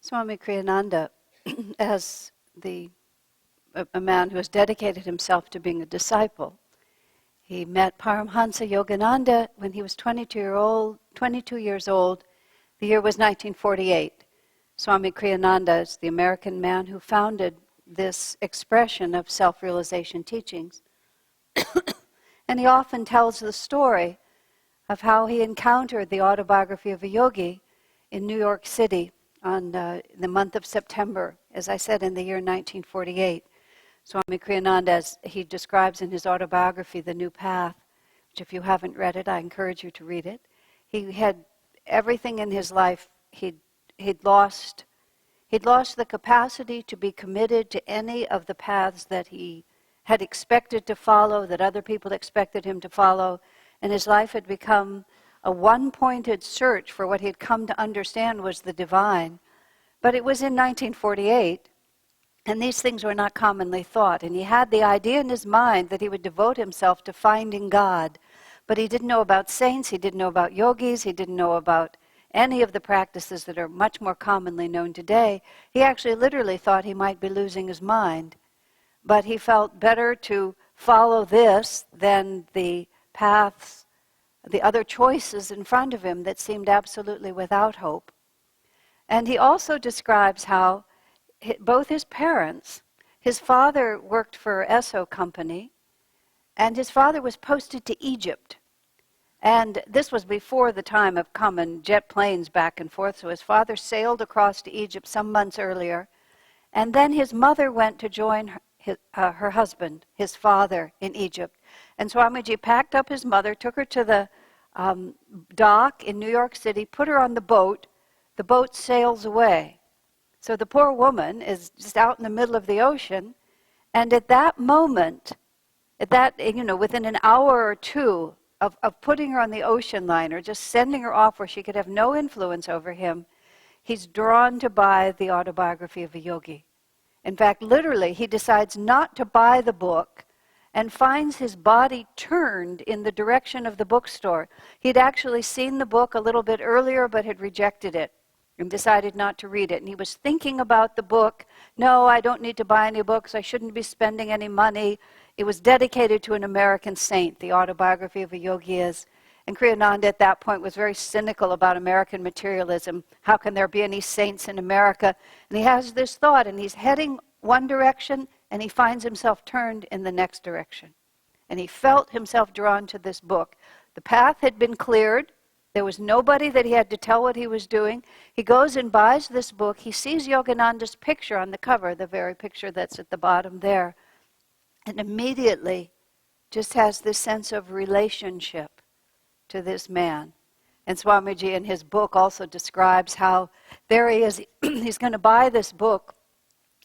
Swami Kriyananda, as a man who has dedicated himself to being a disciple, he met Paramhansa Yogananda when he was 22 years old. The year was 1948. Swami Kriyananda is the American man who founded this expression of self-realization teachings. And he often tells the story of how he encountered the autobiography of a yogi in New York City on the month of September, as I said, in the year 1948. Swami Kriyananda, as he describes in his autobiography, The New Path, which if you haven't read it, I encourage you to read it. He had everything in his life. He'd lost the capacity to be committed to any of the paths that he had expected to follow, that other people expected him to follow, and his life had become a one-pointed search for what he had come to understand was the divine. But it was in 1948, and these things were not commonly thought, and he had the idea in his mind that he would devote himself to finding God, but he didn't know about saints, he didn't know about yogis, he didn't know about any of the practices that are much more commonly known today. He actually literally thought he might be losing his mind. But he felt better to follow this than the paths, the other choices in front of him that seemed absolutely without hope. And he also describes how both his parents, his father worked for Esso Company, and his father was posted to Egypt. And this was before the time of common jet planes back and forth, so his father sailed across to Egypt some months earlier, and then his mother went to join her husband, his father, in Egypt. And Swamiji packed up his mother, took her to the dock in New York City, put her on the boat sails away. So the poor woman is just out in the middle of the ocean, and at that moment, within an hour or two of putting her on the ocean liner, just sending her off where she could have no influence over him, he's drawn to buy the autobiography of a yogi. In fact, literally, he decides not to buy the book and finds his body turned in the direction of the bookstore. He'd actually seen the book a little bit earlier, but had rejected it and decided not to read it. And he was thinking about the book. No, I don't need to buy any books. I shouldn't be spending any money. It was dedicated to an American saint, the autobiography of a yogi is. And Kriyananda at that point was very cynical about American materialism. How can there be any saints in America? And he has this thought, and he's heading one direction, and he finds himself turned in the next direction. And he felt himself drawn to this book. The path had been cleared. There was nobody that he had to tell what he was doing. He goes and buys this book. He sees Yogananda's picture on the cover, the very picture that's at the bottom there, and immediately just has this sense of relationship to this man. And Swamiji in his book also describes how there he is, he's going to buy this book,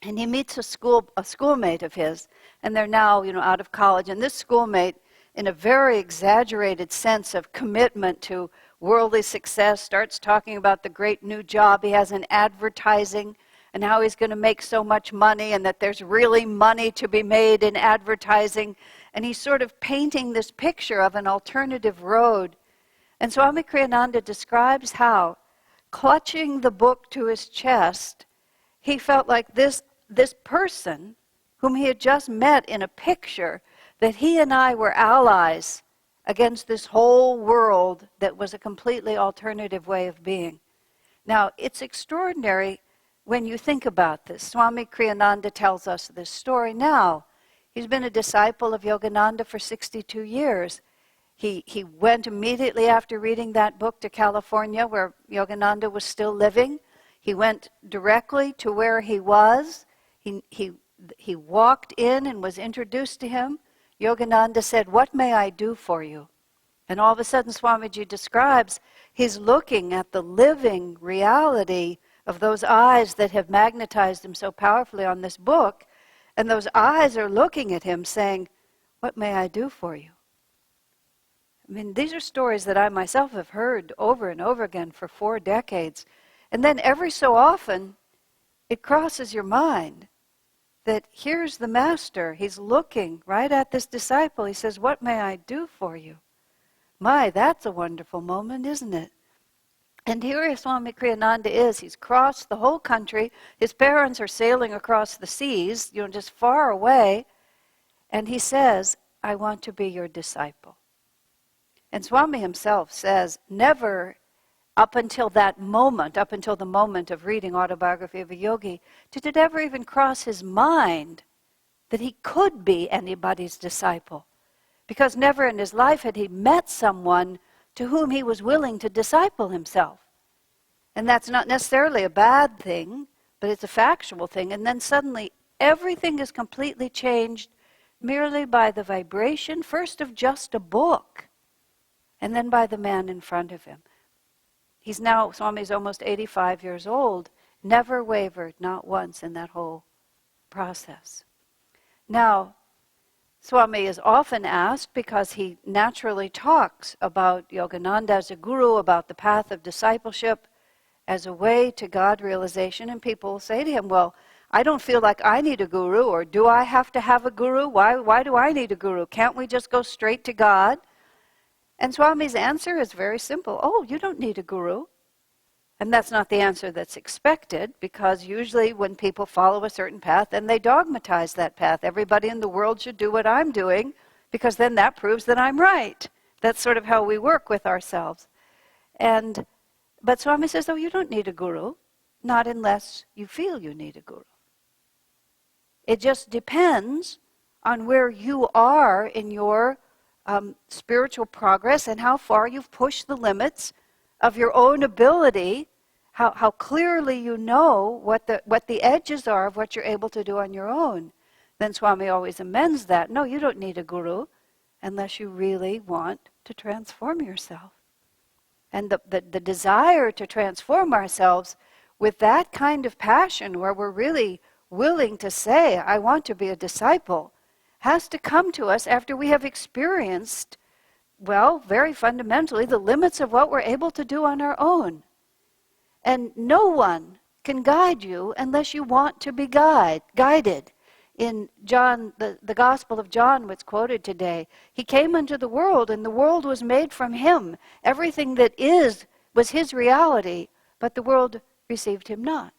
and he meets a schoolmate of his, and they're now, out of college, and this schoolmate, in a very exaggerated sense of commitment to worldly success, starts talking about the great new job he has in advertising, and how he's going to make so much money, and that there's really money to be made in advertising. And he's sort of painting this picture of an alternative road. And Swami Kriyananda describes how, clutching the book to his chest, he felt like this person whom he had just met in a picture, that he and I were allies against this whole world that was a completely alternative way of being. Now, it's extraordinary when you think about this. Swami Kriyananda tells us this story now. He's been a disciple of Yogananda for 62 years. He went immediately after reading that book to California, where Yogananda was still living. He went directly to where he was. He walked in and was introduced to him. Yogananda said, "What may I do for you?" And all of a sudden, Swamiji describes, he's looking at the living reality of those eyes that have magnetized him so powerfully on this book. And those eyes are looking at him saying, "What may I do for you?" I mean, these are stories that I myself have heard over and over again for 4 decades. And then every so often, it crosses your mind that here's the master. He's looking right at this disciple. He says, "What may I do for you?" My, that's a wonderful moment, isn't it? And here Swami Kriyananda is. He's crossed the whole country. His parents are sailing across the seas, just far away. And he says, I want to be your disciple. And Swami himself says, never up until that moment, up until the moment of reading Autobiography of a Yogi, did it ever even cross his mind that he could be anybody's disciple. Because never in his life had he met someone to whom he was willing to disciple himself. And that's not necessarily a bad thing, but it's a factual thing. And then suddenly everything is completely changed merely by the vibration, first of just a book, and then by the man in front of him. Swami's almost 85 years old, never wavered, not once in that whole process. Now, Swami is often asked, because he naturally talks about Yogananda as a guru, about the path of discipleship as a way to God realization, and people say to him, well, I don't feel like I need a guru, or do I have to have a guru? Why do I need a guru? Can't we just go straight to God? And Swami's answer is very simple. Oh, you don't need a guru. And that's not the answer that's expected, because usually when people follow a certain path, then they dogmatize that path. Everybody in the world should do what I'm doing, because then that proves that I'm right. That's sort of how we work with ourselves. But Swami says, oh, you don't need a guru, not unless you feel you need a guru. It just depends on where you are in your spiritual progress and how far you've pushed the limits of your own ability, how clearly you know what the edges are of what you're able to do on your own. Then Swami always amends that. No, you don't need a guru unless you really want to transform yourself. And the desire to transform ourselves with that kind of passion, where we're really willing to say, I want to be a disciple, has to come to us after we have experienced, well, very fundamentally, the limits of what we're able to do on our own. And no one can guide you unless you want to be guided. In John, the Gospel of John, what's quoted today, he came into the world, and the world was made from him. Everything that is was his reality, but the world received him not.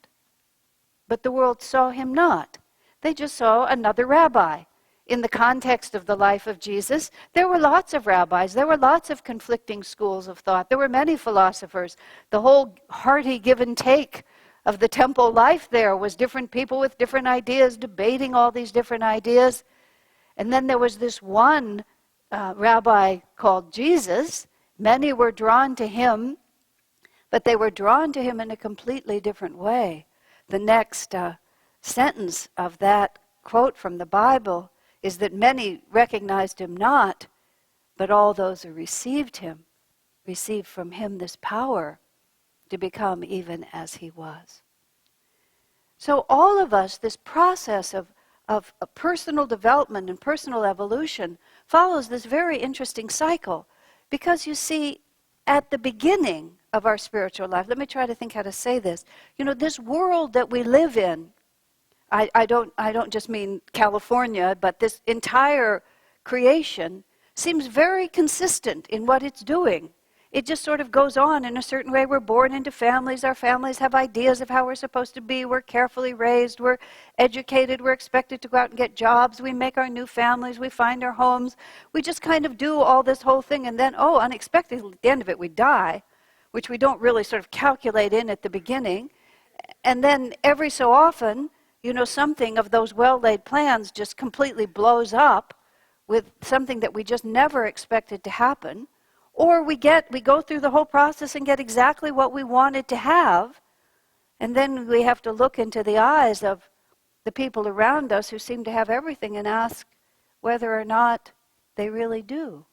But the world saw him not. They just saw another rabbi. In the context of the life of Jesus, there were lots of rabbis. There were lots of conflicting schools of thought. There were many philosophers. The whole hearty give and take of the temple life there was different people with different ideas, debating all these different ideas. And then there was this one rabbi called Jesus. Many were drawn to him, but they were drawn to him in a completely different way. The next sentence of that quote from the Bible is that many recognized him not, but all those who received him received from him this power to become even as he was. So all of us, this process of personal development and personal evolution follows this very interesting cycle. Because you see, at the beginning of our spiritual life, let me try to think how to say this. This world that we live in, I don't just mean California, but this entire creation seems very consistent in what it's doing. It just sort of goes on in a certain way. We're born into families. Our families have ideas of how we're supposed to be. We're carefully raised. We're educated. We're expected to go out and get jobs. We make our new families. We find our homes. We just kind of do all this whole thing. And then, unexpectedly, at the end of it, we die, which we don't really sort of calculate in at the beginning. And then every so often, something of those well-laid plans just completely blows up with something that we just never expected to happen. Or we go through the whole process and get exactly what we wanted to have, and then we have to look into the eyes of the people around us who seem to have everything and ask whether or not they really do.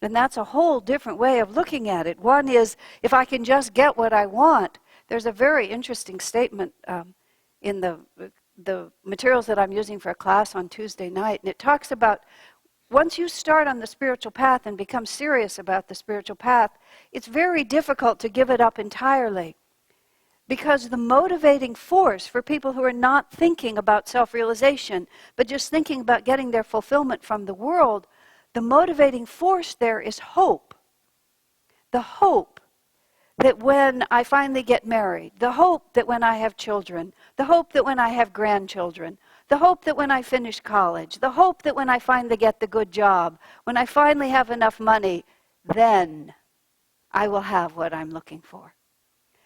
And that's a whole different way of looking at it. One is, if I can just get what I want. There's a very interesting statement in the materials that I'm using for a class on Tuesday night, and it talks about once you start on the spiritual path and become serious about the spiritual path, it's very difficult to give it up entirely. Because the motivating force for people who are not thinking about self-realization, but just thinking about getting their fulfillment from the world, the motivating force there is hope. The hope that when I finally get married, the hope that when I have children, the hope that when I have grandchildren, the hope that when I finish college, the hope that when I finally get the good job, when I finally have enough money, then I will have what I'm looking for.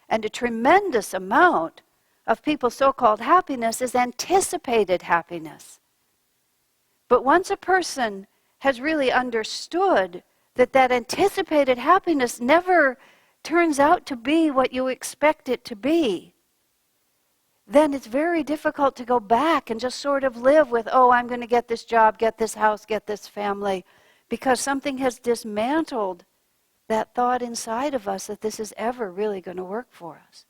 And a tremendous amount of people's so-called happiness is anticipated happiness. But once a person has really understood that that anticipated happiness never turns out to be what you expect it to be, then it's very difficult to go back and just sort of live with, oh, I'm going to get this job, get this house, get this family, because something has dismantled that thought inside of us that this is ever really going to work for us.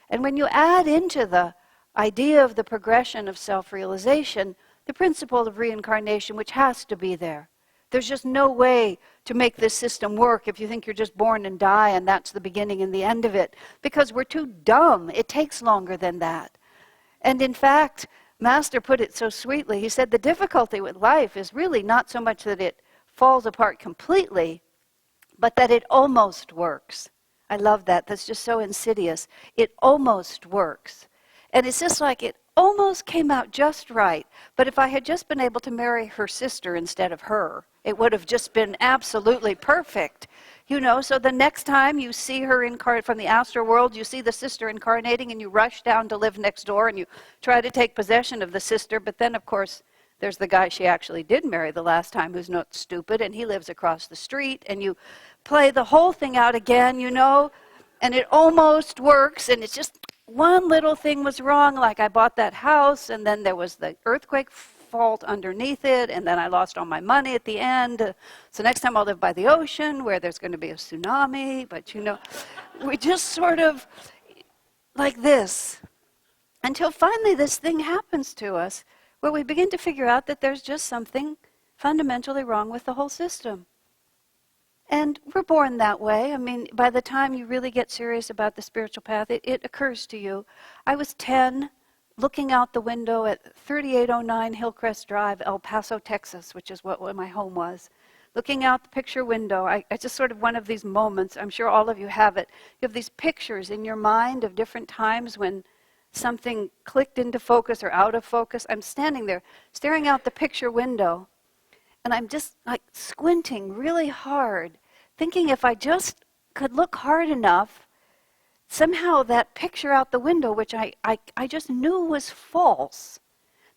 And when you add into the idea of the progression of self-realization, the principle of reincarnation, which has to be there. There's just no way to make this system work if you think you're just born and die and that's the beginning and the end of it, because we're too dumb. It takes longer than that. And in fact, Master put it so sweetly. He said the difficulty with life is really not so much that it falls apart completely, but that it almost works. I love that. That's just so insidious. It almost works. And it's just like it almost came out just right. But if I had just been able to marry her sister instead of her, it would have just been absolutely perfect. You know, so the next time you see her incarnate from the astral world, you see the sister incarnating and you rush down to live next door and you try to take possession of the sister. But then, of course, there's the guy she actually did marry the last time who's not stupid, and he lives across the street, and you play the whole thing out again, you know, and it almost works, and it's just one little thing was wrong, like I bought that house, and then there was the earthquake fault underneath it, and then I lost all my money at the end. So next time I'll live by the ocean where there's going to be a tsunami, but you know, we just sort of like this until finally this thing happens to us where we begin to figure out that there's just something fundamentally wrong with the whole system. And we're born that way. I mean, by the time you really get serious about the spiritual path, it occurs to you. I was 10, looking out the window at 3809 Hillcrest Drive, El Paso, Texas, which is what my home was. Looking out the picture window, I just sort of one of these moments, I'm sure all of you have it. You have these pictures in your mind of different times when something clicked into focus or out of focus. I'm standing there, staring out the picture window, and I'm just like squinting really hard, thinking if I just could look hard enough, somehow that picture out the window, which I just knew was false,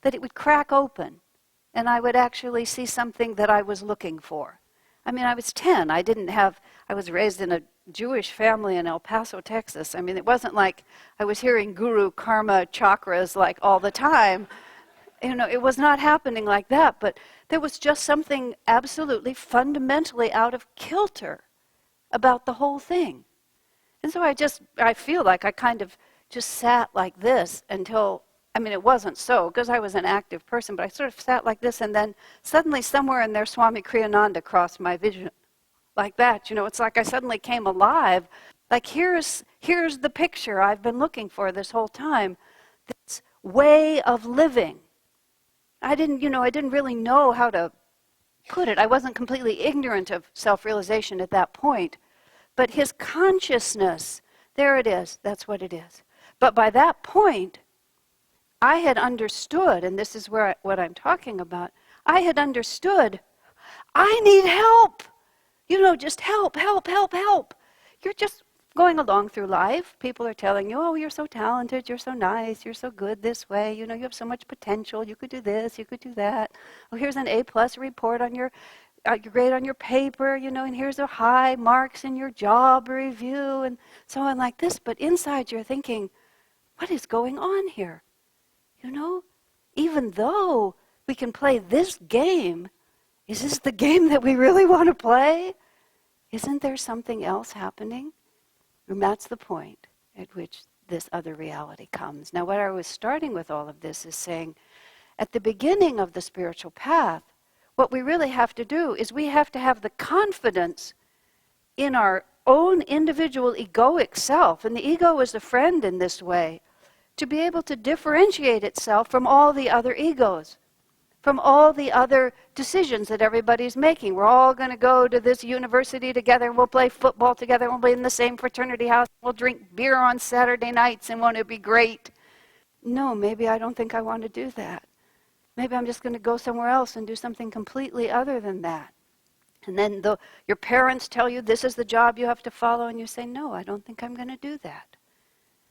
that it would crack open, and I would actually see something that I was looking for. I mean, I was 10. I was raised in a Jewish family in El Paso, Texas. I mean, it wasn't like I was hearing guru karma chakras like all the time. You know, it was not happening like that, but there was just something absolutely fundamentally out of kilter about the whole thing. And so I feel like I kind of just sat like this until, I mean, it wasn't so, because I was an active person, but I sort of sat like this, and then suddenly somewhere in there, Swami Kriyananda crossed my vision. Like that, you know, it's like I suddenly came alive. Like here's the picture I've been looking for this whole time. This way of living. I didn't really know how to put it. I wasn't completely ignorant of self-realization at that point. But his consciousness, there it is, that's what it is. But by that point, I had understood, and this is what I'm talking about, I had understood, I need help. You know, just help, help, help, help. You're just going along through life. People are telling you, oh, you're so talented, you're so nice, you're so good this way. You know, you have so much potential. You could do this, you could do that. Oh, here's an A+ report on your grade on your paper, you know, and here's a high marks in your job review and so on like this. But inside you're thinking, what is going on here? You know, even though we can play this game, is this the game that we really want to play? Isn't there something else happening? And that's the point at which this other reality comes. Now, what I was starting with all of this is saying, at the beginning of the spiritual path, what we really have to do is we have to have the confidence in our own individual egoic self, and the ego is a friend in this way, to be able to differentiate itself from all the other egos. from all the other decisions that everybody's making. We're all going to go to this university together, and we'll play football together, and we'll be in the same fraternity house, we'll drink beer on Saturday nights, and won't it be great? No, maybe I don't think I want to do that. Maybe I'm just going to go somewhere else and do something completely other than that. And then your parents tell you this is the job you have to follow, and you say, no, I don't think I'm going to do that.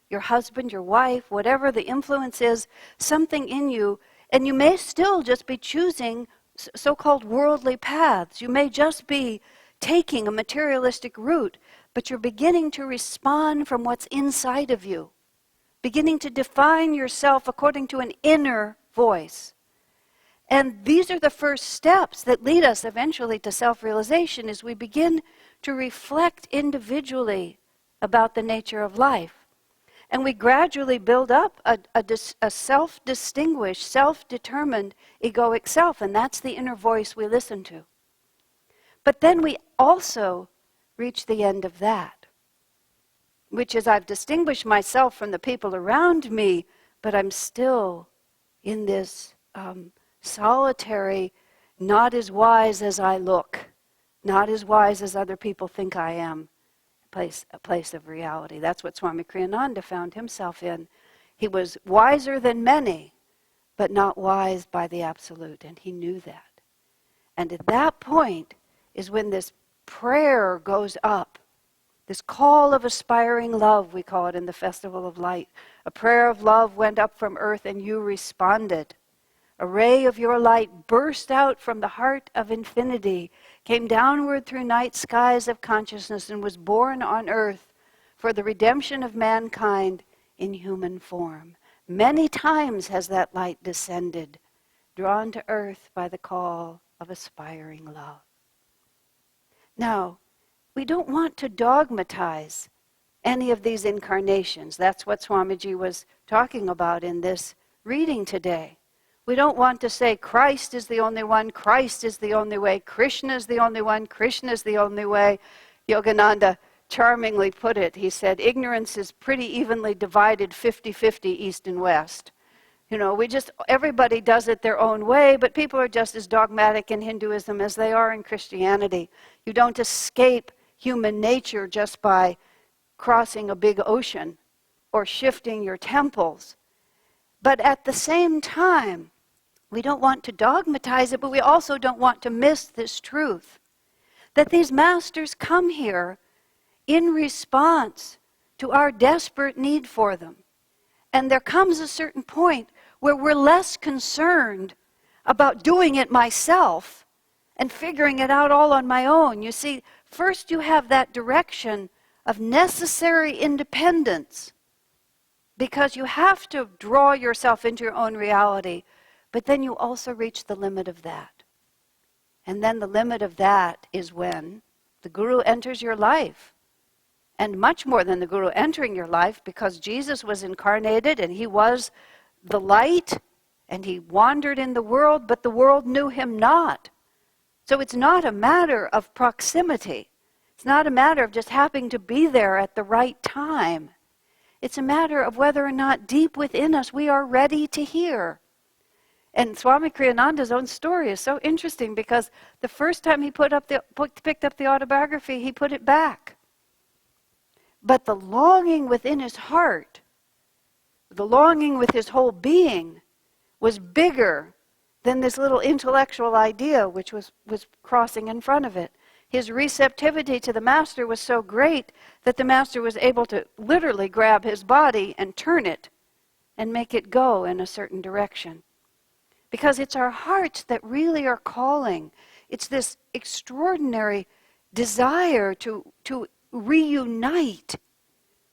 Your husband, your wife, whatever the influence is, something in you, and you may still just be choosing so-called worldly paths. You may just be taking a materialistic route, but you're beginning to respond from what's inside of you, beginning to define yourself according to an inner voice. And these are the first steps that lead us eventually to self-realization, as we begin to reflect individually about the nature of life. And we gradually build up a self-distinguished, self-determined, egoic self, and that's the inner voice we listen to. But then we also reach the end of that, which is I've distinguished myself from the people around me, but I'm still in this solitary, not as wise as I look, not as wise as other people think I am, a place of reality. That's what Swami Kriyananda found himself in. He was wiser than many, but not wise by the absolute, and he knew that. And at that point is when this prayer goes up, this call of aspiring love, we call it in the Festival of Light. A prayer of love went up from earth, and you responded. A ray of your light burst out from the heart of infinity, came downward through night skies of consciousness, and was born on earth for the redemption of mankind in human form. Many times has that light descended, drawn to earth by the call of aspiring love. Now, we don't want to dogmatize any of these incarnations. That's what Swamiji was talking about in this reading today. We don't want to say Christ is the only one, Christ is the only way, Krishna is the only one, Krishna is the only way. Yogananda charmingly put it. He said, ignorance is pretty evenly divided 50-50 east and west. You know, everybody does it their own way, but people are just as dogmatic in Hinduism as they are in Christianity. You don't escape human nature just by crossing a big ocean or shifting your temples. But at the same time, we don't want to dogmatize it, but we also don't want to miss this truth, that these masters come here in response to our desperate need for them. And there comes a certain point where we're less concerned about doing it myself and figuring it out all on my own. You see, first you have that direction of necessary independence, because you have to draw yourself into your own reality, but then you also reach the limit of that. And then the limit of that is when the Guru enters your life. And much more than the Guru entering your life, because Jesus was incarnated and he was the light, and he wandered in the world, but the world knew him not. So it's not a matter of proximity. It's not a matter of just happening to be there at the right time. It's a matter of whether or not deep within us we are ready to hear. And Swami Kriyananda's own story is so interesting, because the first time he picked up the autobiography, he put it back. But the longing within his heart, the longing with his whole being, was bigger than this little intellectual idea which was crossing in front of it. His receptivity to the master was so great that the master was able to literally grab his body and turn it and make it go in a certain direction. Because it's our hearts that really are calling. It's this extraordinary desire to reunite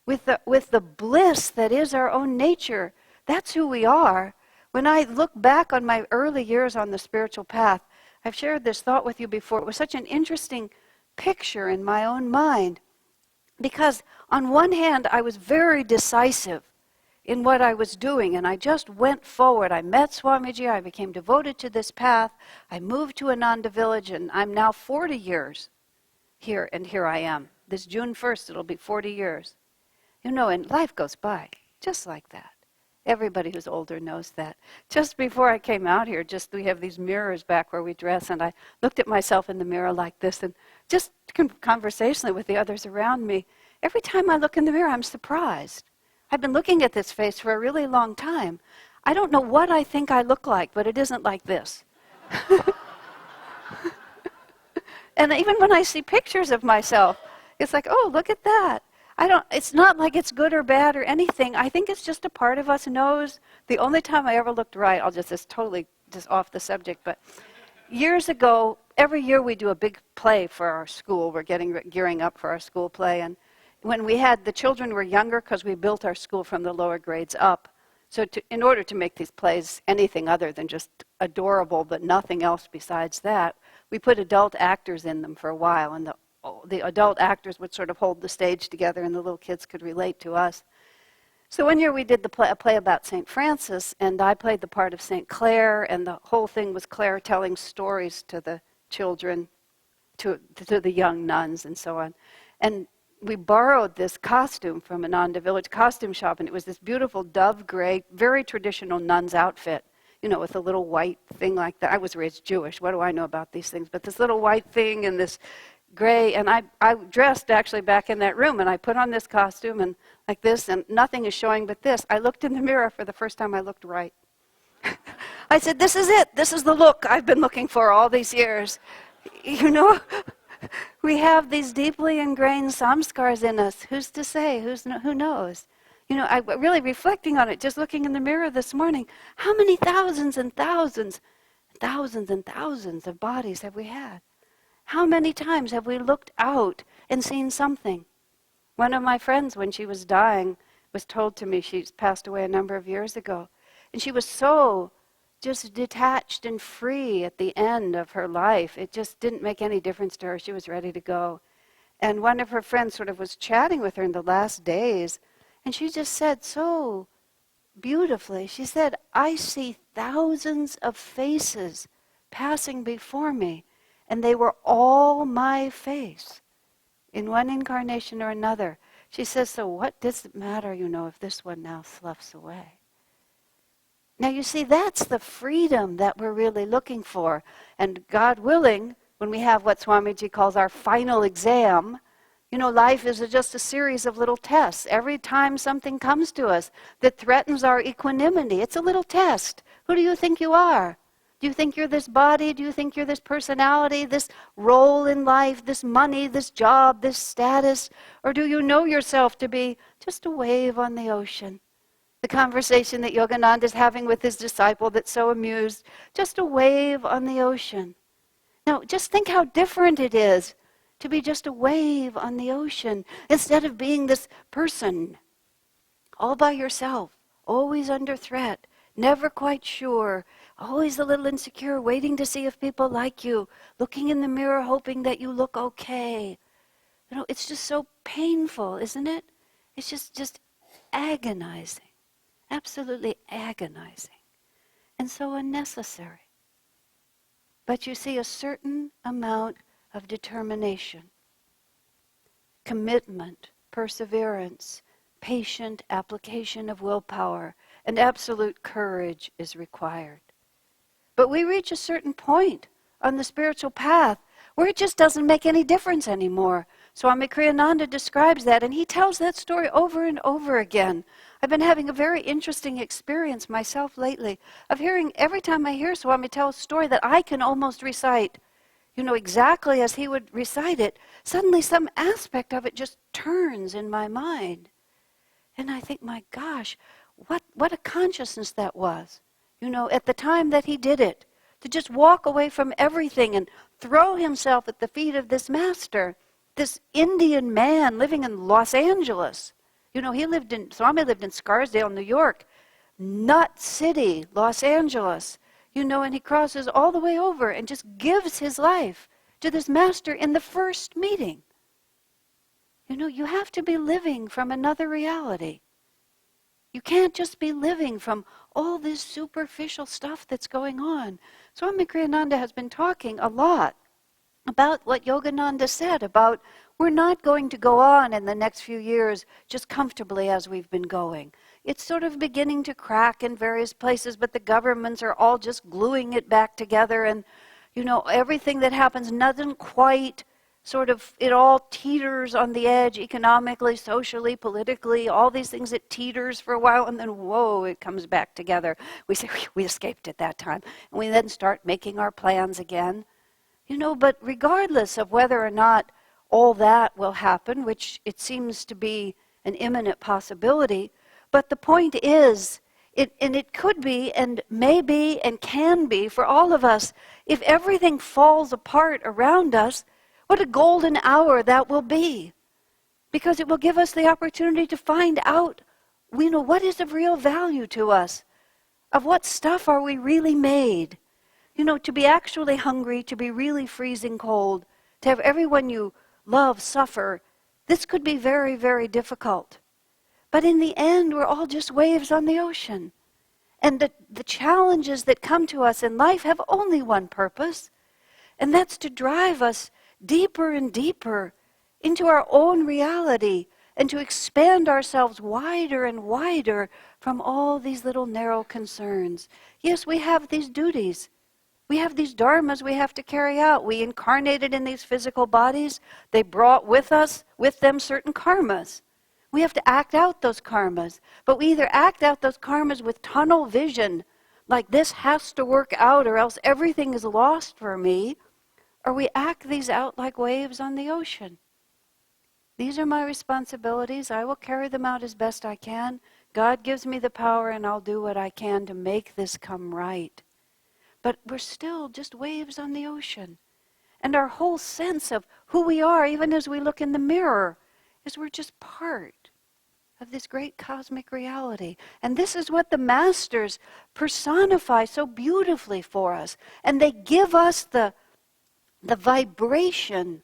with the bliss that is our own nature. That's who we are. When I look back on my early years on the spiritual path, I've shared this thought with you before. It was such an interesting picture in my own mind, because on one hand I was very decisive in what I was doing, and I just went forward. I met Swamiji, I became devoted to this path, I moved to Ananda Village, and I'm now 40 years here, and here I am. This June 1st it'll be 40 years. You know, and life goes by just like that. Everybody who's older knows that. Just before I came out here, we have these mirrors back where we dress, and I looked at myself in the mirror like this, and just conversationally with the others around me, every time I look in the mirror, I'm surprised. I've been looking at this face for a really long time. I don't know what I think I look like, but it isn't like this. And even when I see pictures of myself, it's like, oh, look at that. It's not like it's good or bad or anything. I think it's just a part of us knows. The only time I ever looked right, it's totally just off the subject, but years ago, every year we do a big play for our school. We're gearing up for our school play. And when the children were younger, because we built our school from the lower grades up, so in order to make these plays anything other than just adorable, but nothing else besides that, we put adult actors in them for a while, and the adult actors would sort of hold the stage together, and the little kids could relate to us. So one year we did a play about St. Francis, and I played the part of St. Clare, and the whole thing was Clare telling stories to the children, to the young nuns, and so on. And we borrowed this costume from Ananda Village costume shop, and it was this beautiful dove gray, very traditional nun's outfit, with a little white thing like that. I was raised Jewish. What do I know about these things? But this little white thing and this gray, and I dressed actually back in that room, and I put on this costume and like this, and nothing is showing but this. I looked in the mirror for the first time. I looked right. I said, this is it. This is the look I've been looking for all these years. We have these deeply ingrained samskars in us. Who's to say? Who knows? I really reflecting on it, just looking in the mirror this morning, how many thousands and thousands, thousands and thousands of bodies have we had? How many times have we looked out and seen something? One of my friends, when she was dying, was told to me, she's passed away a number of years ago, and she was so just detached and free at the end of her life. It just didn't make any difference to her. She was ready to go. And one of her friends sort of was chatting with her in the last days, and she just said so beautifully, she said, I see thousands of faces passing before me, and they were all my face in one incarnation or another. She says, so what does it matter, if this one now sloughs away? Now you see, that's the freedom that we're really looking for. And God willing, when we have what Swamiji calls our final exam, life is just a series of little tests. Every time something comes to us that threatens our equanimity, it's a little test. Who do you think you are? Do you think you're this body? Do you think you're this personality, this role in life, this money, this job, this status? Or do you know yourself to be just a wave on the ocean? The conversation that Yogananda is having with his disciple that's so amused, just a wave on the ocean. Now, just think how different it is to be just a wave on the ocean instead of being this person all by yourself, always under threat, never quite sure, always a little insecure, waiting to see if people like you, looking in the mirror hoping that you look okay. It's just so painful, isn't it? It's just agonizing. Absolutely agonizing, and so unnecessary. But you see, a certain amount of determination, commitment, perseverance, patient application of willpower, and absolute courage is required. But we reach a certain point on the spiritual path where it just doesn't make any difference anymore. Swami Kriyananda describes that, and he tells that story over and over again. I've been having a very interesting experience myself lately of hearing, every time I hear Swami tell a story that I can almost recite, exactly as he would recite it, suddenly some aspect of it just turns in my mind. And I think, my gosh, what a consciousness that was, at the time that he did it, to just walk away from everything and throw himself at the feet of this master, this Indian man living in Los Angeles. Swami lived in Scarsdale, New York, Nut City, Los Angeles, and he crosses all the way over and just gives his life to this master in the first meeting. You have to be living from another reality. You can't just be living from all this superficial stuff that's going on. Swami Kriyananda has been talking a lot about what Yogananda said about we're not going to go on in the next few years just comfortably as we've been going. it's sort of beginning to crack in various places, but the governments are all just gluing it back together. And, everything that happens doesn't quite it all teeters on the edge economically, socially, politically, all these things, it teeters for a while, and then, whoa, it comes back together. We say, we escaped at that time. And we then start making our plans again. But regardless of whether or not all that will happen, which it seems to be an imminent possibility, but the point is, it could be and may be and can be for all of us, if everything falls apart around us, what a golden hour that will be. Because it will give us the opportunity to find out, what is of real value to us? Of what stuff are we really made? To be actually hungry, to be really freezing cold, to have everyone you love suffer, this could be very, very difficult. But in the end, we're all just waves on the ocean. And the challenges that come to us in life have only one purpose, and that's to drive us deeper and deeper into our own reality and to expand ourselves wider and wider from all these little narrow concerns. Yes, we have these duties. We have these dharmas we have to carry out. We incarnated in these physical bodies. They brought with them certain karmas. We have to act out those karmas. But we either act out those karmas with tunnel vision, like this has to work out or else everything is lost for me, or we act these out like waves on the ocean. These are my responsibilities. I will carry them out as best I can. God gives me the power and I'll do what I can to make this come right. But we're still just waves on the ocean. And our whole sense of who we are, even as we look in the mirror, is we're just part of this great cosmic reality. And this is what the masters personify so beautifully for us. And they give us the vibration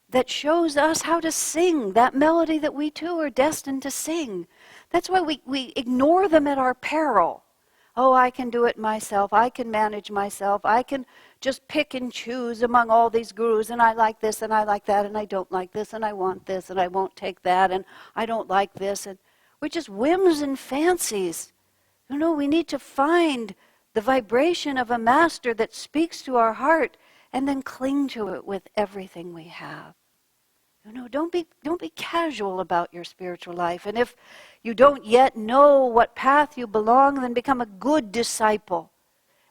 that shows us how to sing that melody that we too are destined to sing. That's why we ignore them at our peril. Oh, I can do it myself. I can manage myself. I can just pick and choose among all these gurus, and I like this and I like that and I don't like this and I want this and I won't take that and I don't like this. And we're just whims and fancies. We need to find the vibration of a master that speaks to our heart and then cling to it with everything we have. Don't be casual about your spiritual life. And if you don't yet know what path you belong, then become a good disciple.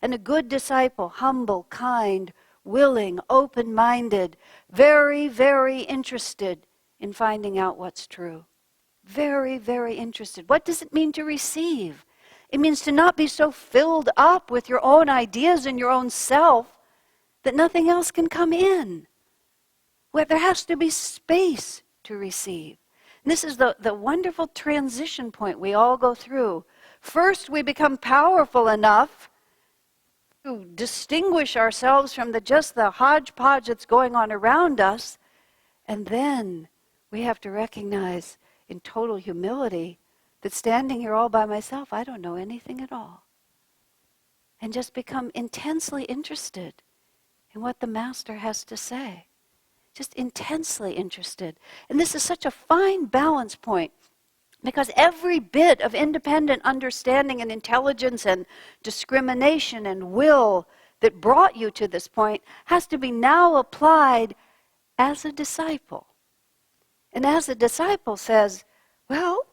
And a good disciple, humble, kind, willing, open-minded, very, very interested in finding out what's true. Very, very interested. What does it mean to receive? It means to not be so filled up with your own ideas and your own self that nothing else can come in. Where there has to be space to receive. And this is the wonderful transition point we all go through. First, we become powerful enough to distinguish ourselves from just the hodgepodge that's going on around us. And then we have to recognize in total humility that standing here all by myself, I don't know anything at all. And just become intensely interested in what the Master has to say. Just intensely interested. And this is such a fine balance point, because every bit of independent understanding and intelligence and discrimination and will that brought you to this point has to be now applied as a disciple. And as a disciple says, well,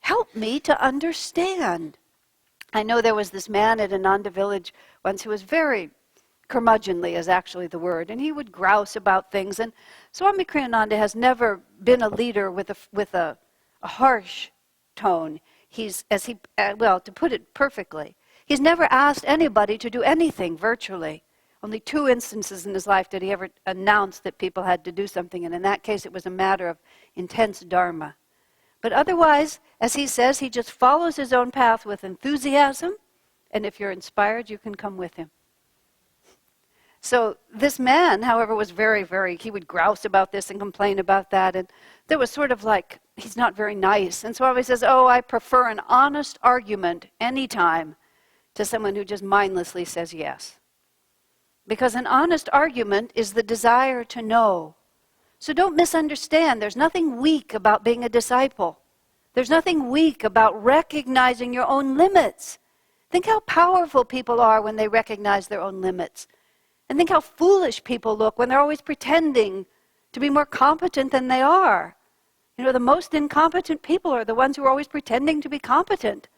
help me to understand. I know there was this man at Ananda village once who was very curmudgeonly is actually the word, and he would grouse about things. And Swami Kriyananda has never been a leader with a harsh tone. To put it perfectly, he's never asked anybody to do anything virtually. Only 2 instances in his life did he ever announce that people had to do something, and in that case it was a matter of intense dharma. But otherwise, as he says, he just follows his own path with enthusiasm, and if you're inspired, you can come with him. So this man, however, was very, he would grouse about this and complain about that. And there was sort of like, he's not very nice. And Swami says, I prefer an honest argument anytime to someone who just mindlessly says yes. Because an honest argument is the desire to know. So don't misunderstand. There's nothing weak about being a disciple. There's nothing weak about recognizing your own limits. Think how powerful people are when they recognize their own limits. And think how foolish people look when they're always pretending to be more competent than they are. You know, the most incompetent people are the ones who are always pretending to be competent.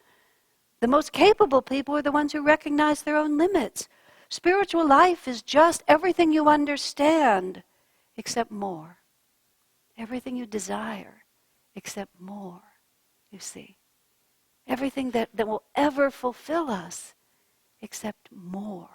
The most capable people are the ones who recognize their own limits. Spiritual life is just everything you understand, except more. Everything you desire, except more, you see. Everything that will ever fulfill us, except more.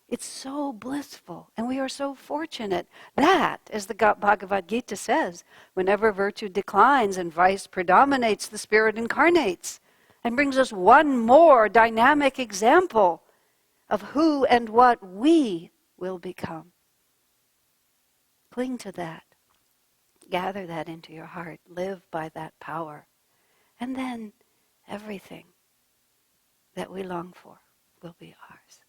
It's so blissful, and we are so fortunate. That, as the Bhagavad Gita says, whenever virtue declines and vice predominates, the Spirit incarnates and brings us one more dynamic example of who and what we will become. Cling to that. Gather that into your heart. Live by that power. And then everything that we long for will be ours.